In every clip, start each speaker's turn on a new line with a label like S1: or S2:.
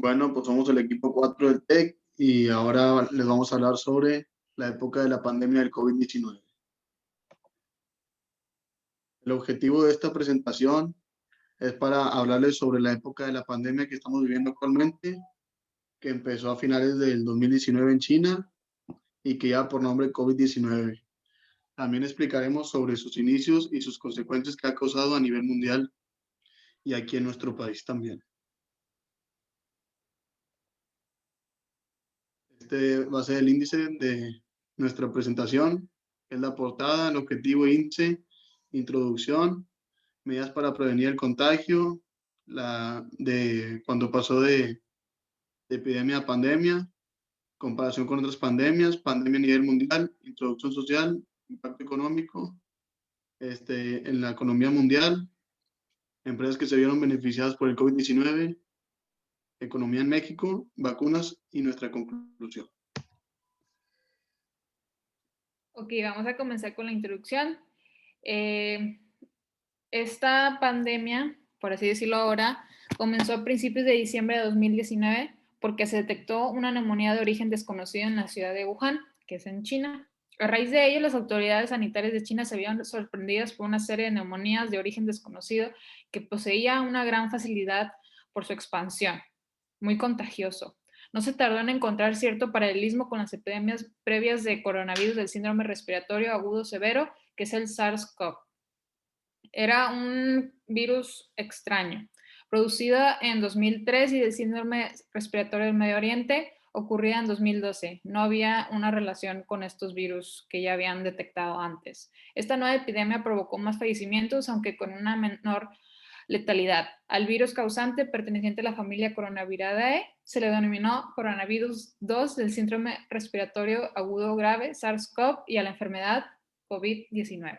S1: Bueno, pues somos el equipo 4 del TEC y ahora les vamos a hablar sobre la época de la pandemia del COVID-19. El objetivo de esta presentación es para hablarles sobre la época de la pandemia que estamos viviendo actualmente, que empezó a finales del 2019 en China y que lleva por nombre COVID-19. También explicaremos sobre sus inicios y sus consecuencias que ha causado a nivel mundial y aquí en nuestro país también. Este va a ser el índice de nuestra presentación, es la portada, el objetivo e índice, introducción, medidas para prevenir el contagio, de cuando pasó de epidemia a pandemia, comparación con otras pandemias, pandemia a nivel mundial, introducción social, impacto económico en la economía mundial, empresas que se vieron beneficiadas por el COVID-19, economía en México, vacunas y nuestra conclusión.
S2: Ok, vamos a comenzar con la introducción. Esta pandemia, por así decirlo ahora, comenzó a principios de diciembre de 2019 porque se detectó una neumonía de origen desconocido en la ciudad de Wuhan, que es en China. A raíz de ello, las autoridades sanitarias de China se vieron sorprendidas por una serie de neumonías de origen desconocido que poseía una gran facilidad por su expansión, muy contagioso. No se tardó en encontrar cierto paralelismo con las epidemias previas de coronavirus del síndrome respiratorio agudo severo, que es el SARS-CoV. Era un virus extraño, producida en 2003 y del síndrome respiratorio del Medio Oriente, ocurrida en 2012. No había una relación con estos virus que ya habían detectado antes. Esta nueva epidemia provocó más fallecimientos, aunque con una menor letalidad. Al virus causante perteneciente a la familia Coronaviridae se le denominó coronavirus 2 del síndrome respiratorio agudo grave, SARS-CoV, y a la enfermedad COVID-19.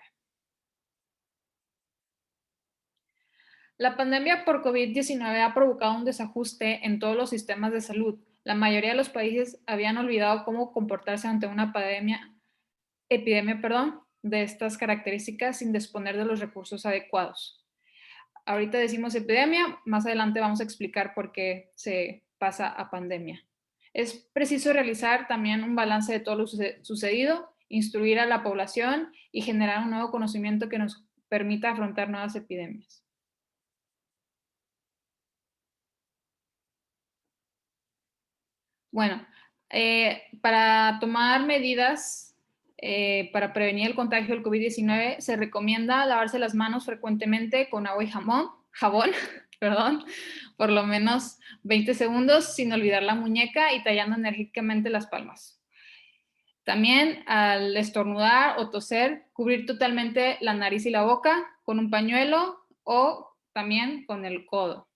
S2: La pandemia por COVID-19 ha provocado un desajuste en todos los sistemas de salud. La mayoría de los países habían olvidado cómo comportarse ante una epidemia de estas características sin disponer de los recursos adecuados. Ahorita decimos epidemia, más adelante vamos a explicar por qué se pasa a pandemia. Es preciso realizar también un balance de todo lo sucedido, instruir a la población y generar un nuevo conocimiento que nos permita afrontar nuevas epidemias. Bueno, para tomar medidas para prevenir el contagio del COVID-19, se recomienda lavarse las manos frecuentemente con agua y jabón, perdón, por lo menos 20 segundos, sin olvidar la muñeca y tallando enérgicamente las palmas. También al estornudar o toser, cubrir totalmente la nariz y la boca con un pañuelo o también con el codo.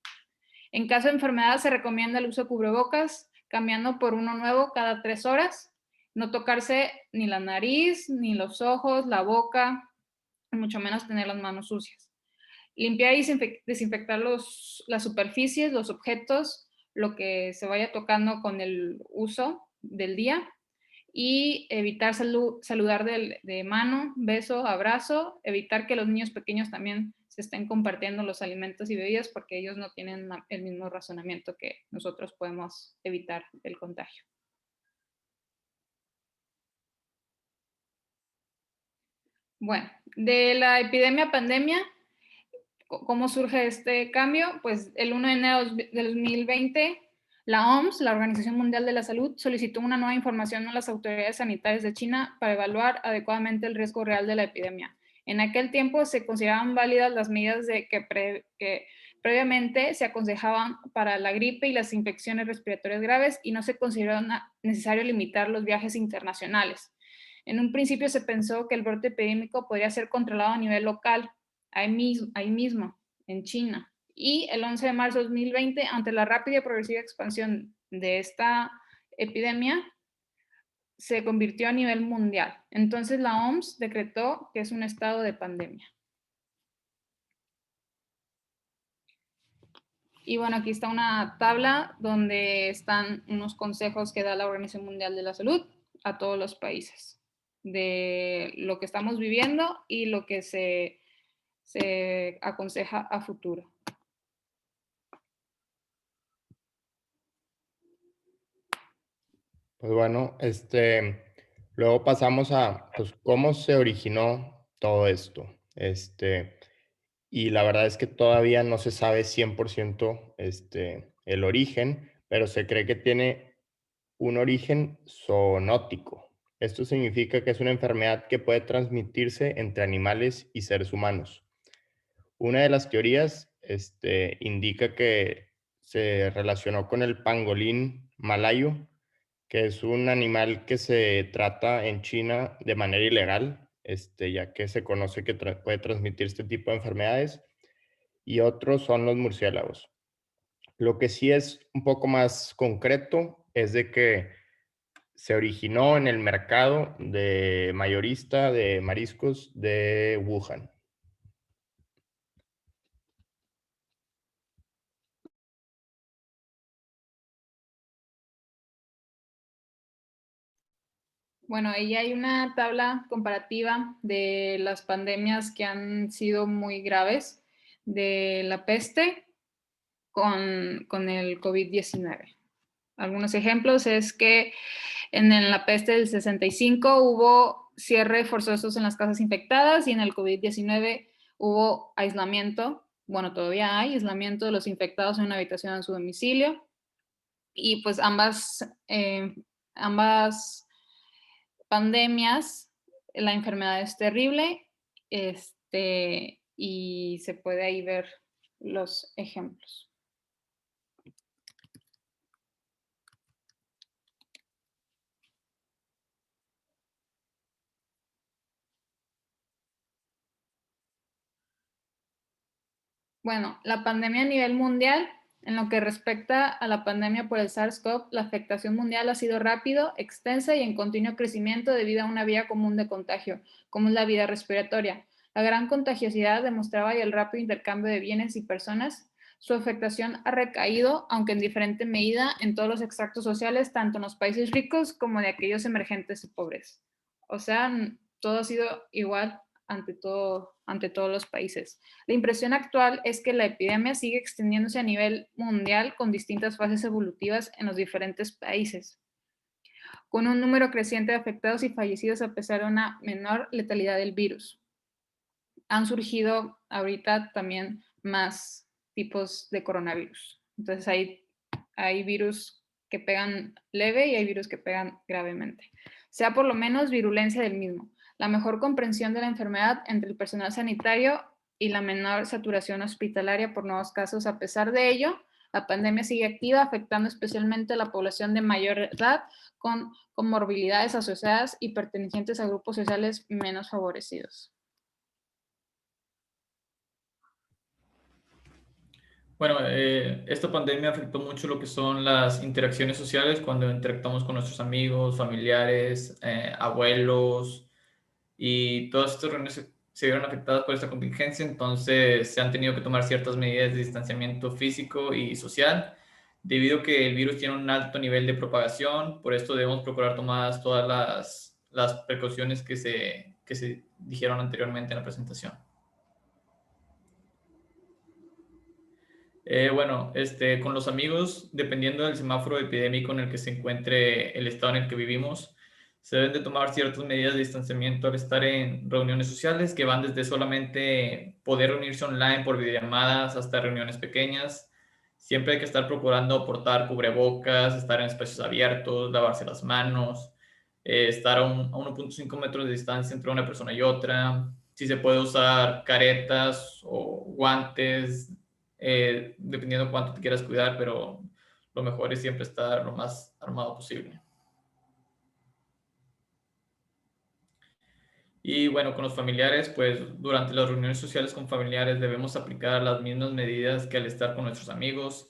S2: En caso de enfermedad se recomienda el uso de cubrebocas, cambiando por uno nuevo cada 3 horas. No tocarse ni la nariz, ni los ojos, la boca, mucho menos tener las manos sucias. Limpiar y desinfectar las superficies, los objetos, lo que se vaya tocando con el uso del día. Y evitar saludar de mano, beso, abrazo, evitar que los niños pequeños también se estén compartiendo los alimentos y bebidas porque ellos no tienen el mismo razonamiento que nosotros podemos evitar el contagio. Bueno, de la epidemia a pandemia, ¿cómo surge este cambio? Pues el 1 de enero de 2020, la OMS, la Organización Mundial de la Salud, solicitó una nueva información a las autoridades sanitarias de China para evaluar adecuadamente el riesgo real de la epidemia. En aquel tiempo se consideraban válidas las medidas que previamente se aconsejaban para la gripe y las infecciones respiratorias graves y no se consideró necesario limitar los viajes internacionales. En un principio se pensó que el brote epidémico podría ser controlado a nivel local, ahí mismo, en China. Y el 11 de marzo de 2020, ante la rápida y progresiva expansión de esta epidemia, se convirtió a nivel mundial. Entonces la OMS decretó que es un estado de pandemia. Y bueno, aquí está una tabla donde están unos consejos que da la Organización Mundial de la Salud a todos los países de lo que estamos viviendo y lo que se aconseja a futuro.
S3: Pues bueno, luego pasamos a pues, cómo se originó todo esto. Y la verdad es que todavía no se sabe 100% el origen, pero se cree que tiene un origen zoonótico. Esto significa que es una enfermedad que puede transmitirse entre animales y seres humanos. Una de las teorías indica que se relacionó con el pangolín malayo, que es un animal que se trata en China de manera ilegal, ya que se conoce que puede transmitir este tipo de enfermedades, y otros son los murciélagos. Lo que sí es un poco más concreto es de que se originó en el mercado de mayorista de mariscos de Wuhan.
S2: Bueno, ahí hay una tabla comparativa de las pandemias que han sido muy graves de la peste con el COVID-19. Algunos ejemplos es que en la peste del 65 hubo cierre forzosos en las casas infectadas y en el COVID-19 hubo aislamiento, bueno, todavía hay aislamiento de los infectados en una habitación en su domicilio. Y pues ambas pandemias, la enfermedad es terrible, y se puede ahí ver los ejemplos. Bueno, la pandemia a nivel mundial, en lo que respecta a la pandemia por el SARS-CoV, la afectación mundial ha sido rápido, extensa y en continuo crecimiento debido a una vía común de contagio, como es la vía respiratoria. La gran contagiosidad demostraba y el rápido intercambio de bienes y personas. Su afectación ha recaído, aunque en diferente medida, en todos los extractos sociales, tanto en los países ricos como de aquellos emergentes y pobres. O sea, todo ha sido igual ante todos los países. La impresión actual es que la epidemia sigue extendiéndose a nivel mundial con distintas fases evolutivas en los diferentes países, con un número creciente de afectados y fallecidos a pesar de una menor letalidad del virus. Han surgido ahorita también más tipos de coronavirus. Entonces hay virus que pegan leve y hay virus que pegan gravemente. Sea por lo menos virulencia del mismo, la mejor comprensión de la enfermedad entre el personal sanitario y la menor saturación hospitalaria por nuevos casos. A pesar de ello, la pandemia sigue activa, afectando especialmente a la población de mayor edad con comorbilidades asociadas y pertenecientes a grupos sociales menos favorecidos.
S4: Bueno, esta pandemia afectó mucho lo que son las interacciones sociales cuando interactuamos con nuestros amigos, familiares, abuelos, y todas estas reuniones se vieron afectadas por esta contingencia. Entonces se han tenido que tomar ciertas medidas de distanciamiento físico y social, debido a que el virus tiene un alto nivel de propagación. Por esto debemos procurar tomar todas las precauciones que se dijeron anteriormente en la presentación. Bueno, con los amigos, dependiendo del semáforo epidémico en el que se encuentre el estado en el que vivimos, se deben de tomar ciertas medidas de distanciamiento al estar en reuniones sociales, que van desde solamente poder reunirse online por videollamadas hasta reuniones pequeñas. Siempre hay que estar procurando portar cubrebocas, estar en espacios abiertos, lavarse las manos, estar a 1.5 metros de distancia entre una persona y otra. Si se puede usar caretas o guantes, dependiendo cuánto te quieras cuidar, pero lo mejor es siempre estar lo más armado posible. Y bueno, con los familiares, pues durante las reuniones sociales con familiares debemos aplicar las mismas medidas que al estar con nuestros amigos,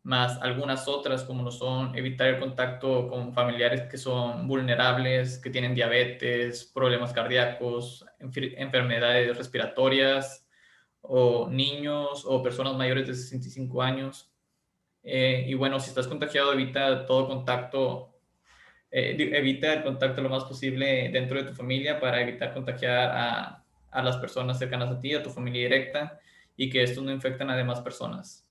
S4: más algunas otras como lo son evitar el contacto con familiares que son vulnerables, que tienen diabetes, problemas cardíacos, enfermedades respiratorias, o niños o personas mayores de 65 años. Y bueno, si estás contagiado, evita el contacto lo más posible dentro de tu familia para evitar contagiar a las personas cercanas a ti, a tu familia directa, y que estos no infecten a demás personas.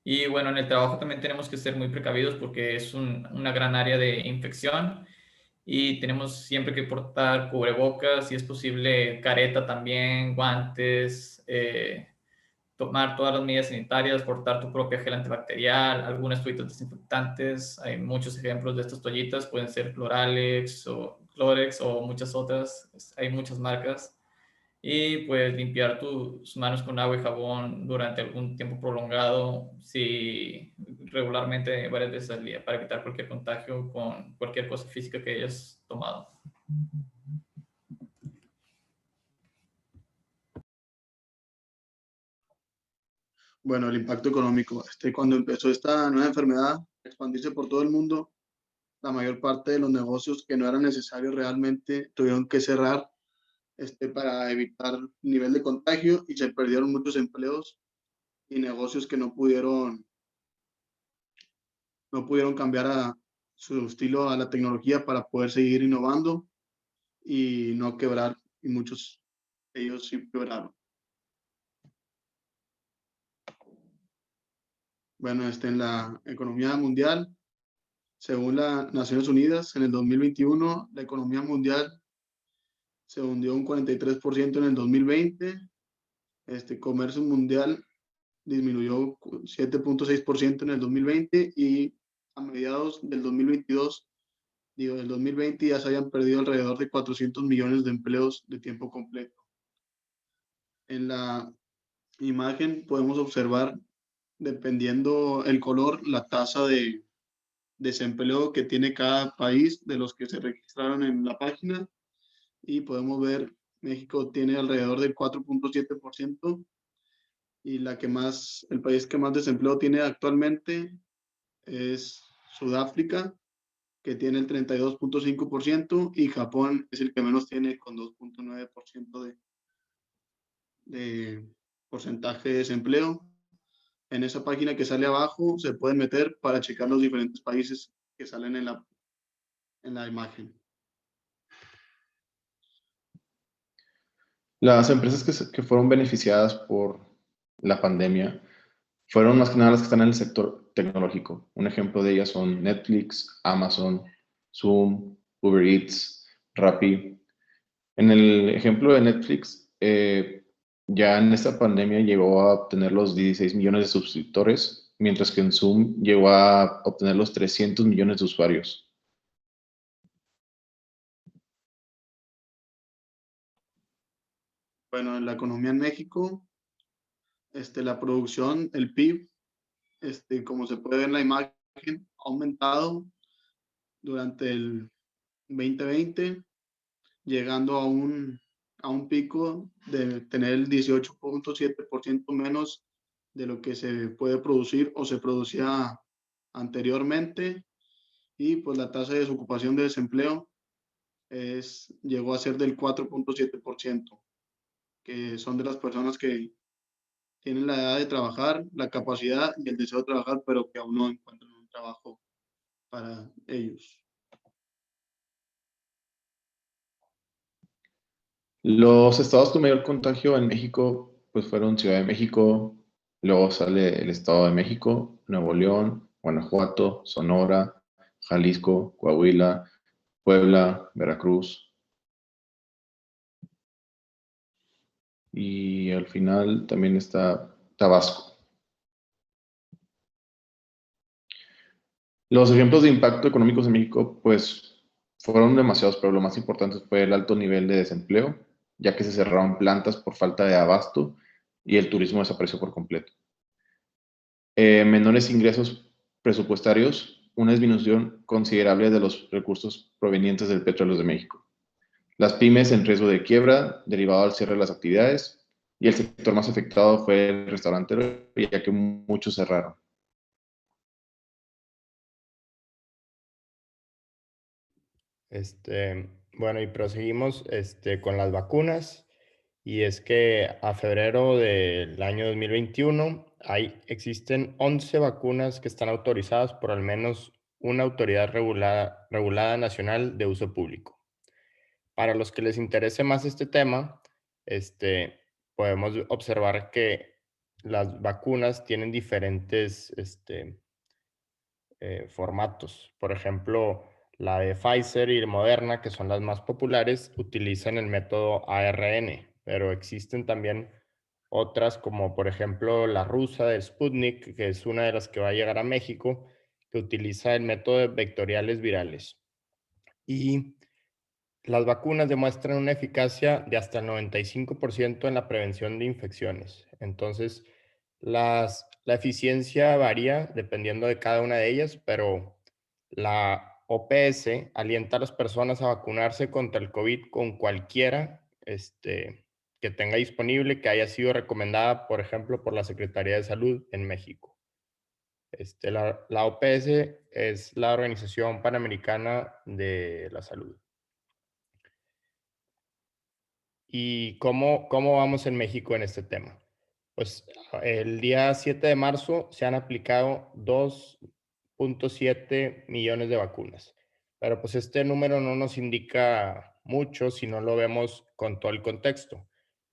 S4: Y bueno, en el trabajo también tenemos que ser muy precavidos porque es una gran área de infección y tenemos siempre que portar cubrebocas, si es posible, careta también, guantes, tomar todas las medidas sanitarias, portar tu propia gel antibacterial, algunas toallitas desinfectantes. Hay muchos ejemplos de estas toallitas, pueden ser Cloralex o Clorex o muchas otras. Hay muchas marcas. Y pues limpiar tus manos con agua y jabón durante algún tiempo prolongado, si regularmente varias veces al día, para evitar cualquier contagio con cualquier cosa física que hayas tomado.
S1: Bueno, el impacto económico. Cuando empezó esta nueva enfermedad a expandirse por todo el mundo, la mayor parte de los negocios que no eran necesarios realmente tuvieron que cerrar para evitar el nivel de contagio y se perdieron muchos empleos y negocios que no pudieron cambiar a su estilo a la tecnología para poder seguir innovando y no quebrar, y muchos de ellos sí quebraron. Bueno, en la economía mundial, según las Naciones Unidas, en el 2021 la economía mundial se hundió un 43% en el 2020. Comercio mundial disminuyó 7.6% en el 2020 y a mediados del 2022, del 2020 ya se habían perdido alrededor de 400 millones de empleos de tiempo completo. En la imagen podemos observar, dependiendo el color, la tasa de desempleo que tiene cada país de los que se registraron en la página y podemos ver México tiene alrededor del 4.7% y el país que más desempleo tiene actualmente es Sudáfrica, que tiene el 32.5% y Japón es el que menos tiene con 2.9% de porcentaje de desempleo. En esa página que sale abajo se pueden meter para checar los diferentes países que salen en la imagen.
S5: Las empresas que fueron beneficiadas por la pandemia fueron más que nada las que están en el sector tecnológico. Un ejemplo de ellas son Netflix, Amazon, Zoom, Uber Eats, Rappi. En el ejemplo de Netflix, ya en esta pandemia llegó a obtener los 16 millones de suscriptores, mientras que en Zoom llegó a obtener los 300 millones de usuarios.
S1: Bueno, en la economía en México, la producción, el PIB, como se puede ver en la imagen, ha aumentado durante el 2020, llegando a un pico de tener el 18.7% menos de lo que se puede producir o se producía anteriormente. Y pues la tasa de desocupación de desempleo llegó a ser del 4.7%, que son de las personas que tienen la edad de trabajar, la capacidad y el deseo de trabajar, pero que aún no encuentran un trabajo para ellos.
S5: Los estados con mayor contagio en México pues fueron Ciudad de México, luego sale el Estado de México, Nuevo León, Guanajuato, Sonora, Jalisco, Coahuila, Puebla, Veracruz. Y al final también está Tabasco. Los ejemplos de impacto económicos en México pues fueron demasiados, pero lo más importante fue el alto nivel de desempleo, ya que se cerraron plantas por falta de abasto y el turismo desapareció por completo. Menores ingresos presupuestarios, una disminución considerable de los recursos provenientes del petróleo de México. Las pymes en riesgo de quiebra, derivado al cierre de las actividades, y el sector más afectado fue el restaurantero, ya que muchos cerraron.
S3: Bueno, y proseguimos con las vacunas. Y es que a febrero del año 2021 existen 11 vacunas que están autorizadas por al menos una autoridad regulada nacional de uso público. Para los que les interese más este tema, podemos observar que las vacunas tienen diferentes formatos. Por ejemplo, la de Pfizer y Moderna, que son las más populares, utilizan el método ARN, pero existen también otras como por ejemplo la rusa de Sputnik, que es una de las que va a llegar a México, que utiliza el método de vectoriales virales. Y las vacunas demuestran una eficacia de hasta el 95% en la prevención de infecciones. Entonces, la eficiencia varía dependiendo de cada una de ellas, pero la OPS alienta a las personas a vacunarse contra el COVID con cualquiera que tenga disponible, que haya sido recomendada, por ejemplo, por la Secretaría de Salud en México. La OPS es la Organización Panamericana de la Salud. ¿Y cómo vamos en México en este tema? Pues el día 7 de marzo se han aplicado 2.7 millones de vacunas, pero pues este número no nos indica mucho si no lo vemos con todo el contexto.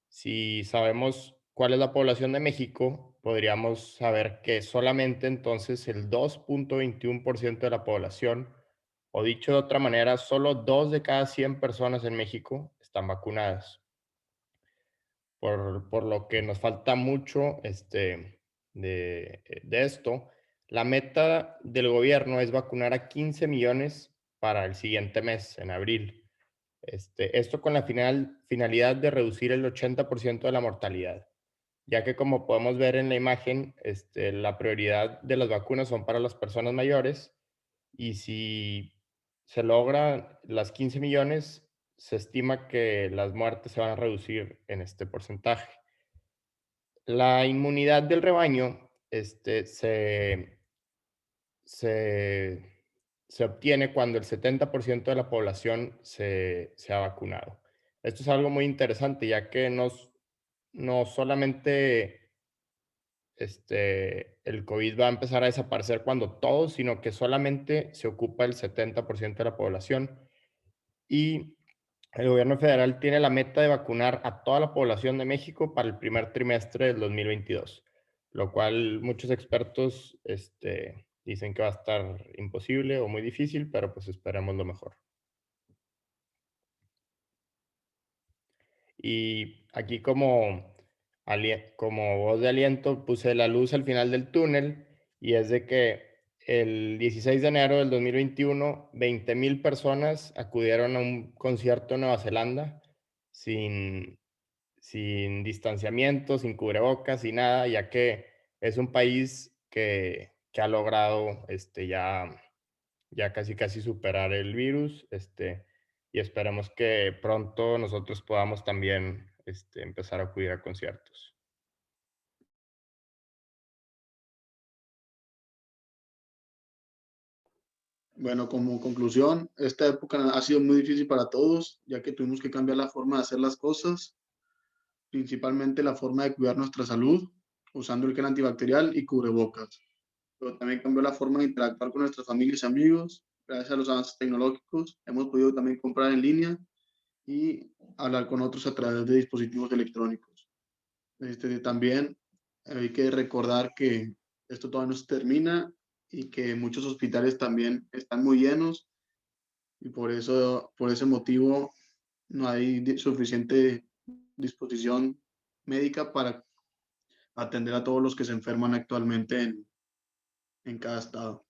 S3: Si sabemos cuál es la población de México, podríamos saber que solamente entonces el 2.21% de la población, o dicho de otra manera, solo 2 de cada 100 personas en México están vacunadas. Por lo que nos falta mucho de esto. La meta del gobierno es vacunar a 15 millones para el siguiente mes, en abril. Esto con la finalidad de reducir el 80% de la mortalidad, ya que como podemos ver en la imagen, la prioridad de las vacunas son para las personas mayores, y si se logra las 15 millones, se estima que las muertes se van a reducir en este porcentaje. La inmunidad del rebaño se obtiene cuando el 70% de la población se ha vacunado. Esto es algo muy interesante, ya que no solamente el COVID va a empezar a desaparecer cuando todos, sino que solamente se ocupa el 70% de la población. Y el gobierno federal tiene la meta de vacunar a toda la población de México para el primer trimestre del 2022, lo cual muchos expertos dicen que va a estar imposible o muy difícil, pero pues esperemos lo mejor. Y aquí como voz de aliento puse la luz al final del túnel, y es de que el 16 de enero del 2021, 20,000 personas acudieron a un concierto en Nueva Zelanda sin distanciamiento, sin cubrebocas, sin nada, ya que es un país que ha logrado ya casi superar el virus, y esperemos que pronto nosotros podamos también empezar a acudir a conciertos.
S1: Bueno, como conclusión, esta época ha sido muy difícil para todos, ya que tuvimos que cambiar la forma de hacer las cosas, principalmente la forma de cuidar nuestra salud, usando el gel antibacterial y cubrebocas. Pero también cambió la forma de interactuar con nuestras familias y amigos. Gracias a los avances tecnológicos, hemos podido también comprar en línea y hablar con otros a través de dispositivos electrónicos. También hay que recordar que esto todavía no se termina y que muchos hospitales también están muy llenos, y por ese motivo no hay suficiente disposición médica para atender a todos los que se enferman actualmente en cada estado.